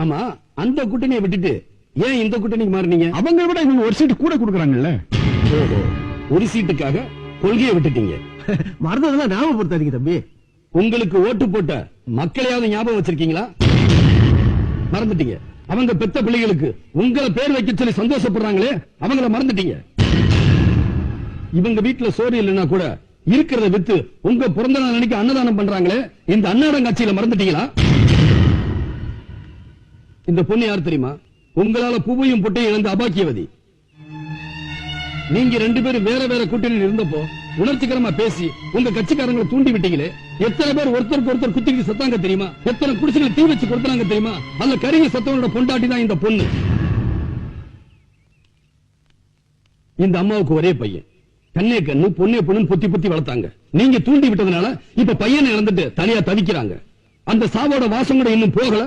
ஆமா, அந்த கூட்டணியை விட்டுட்டு ஏன் இந்த கூட்டணிக்கு மாறினீங்க? அவங்க விட இவங்க ஒரு சீட்டு கூட கொடுக்கறாங்கல்ல. ஓஹோ, ஒரு சீட்டுக்காக கொள்கையை விட்டுட்டீங்க. மறந்ததெல்லாம் ஞாபகப்படுத்தாதீங்க தம்பி. உங்களுக்கு ஓட்டு போட்ட மக்களையாவது ஞாபகம் வச்சிருக்கீங்களா? மறந்துட்டீங்க. அவங்க பெத்த பிள்ளைகளுக்கு உங்களை பேர் வைக்க சொல்லி சந்தோஷப்படுறாங்களே, அவங்கள மறந்துட்டீங்க. இவங்க வீட்டுல சோறு இல்லைன்னா கூட இருக்கிறத வித்து உங்க பிறந்த நாள் அன்னைக்கு அன்னதானம் பண்றாங்களே, இந்த அன்னாடம் காட்சியில மறந்துட்டீங்களா? இந்த பொண்ணு யார் தெரியுமா? உங்களால பூவையும் பொட்டையும் இழந்த அபாக்கியவதி. நீங்க ரெண்டு பேரும் வேற வேற கூட்டணியில் இருந்தப்போ உணர்ச்சிகரமா பேசி உங்க கட்சிக்காரங்களை தூண்டி விட்டீங்களே, எத்தனை பேர் ஒருத்தருக்கு ஒருத்தர் குத்திக்கிட்டு சத்தாங்க தெரியுமா? எத்தனை குடிசைகளை தீ வச்சு கொடுத்தாங்க தெரியுமா? அல்ல கருகி சத்தவனோட பொண்டாட்டி தான் இந்த பொண்ணு. இந்த அம்மாவுக்கு ஒரே பையன், கண்ணே கண்ணு பொண்ணே பொண்ணு பொத்தி பொத்தி வளர்த்தாங்க. நீங்க தூண்டி விட்டதுனால இப்ப பையனை இழந்துட்டு தனியா தவிக்கிறாங்க. அந்த சாவோட வாசம் கூட இன்னும் போகல.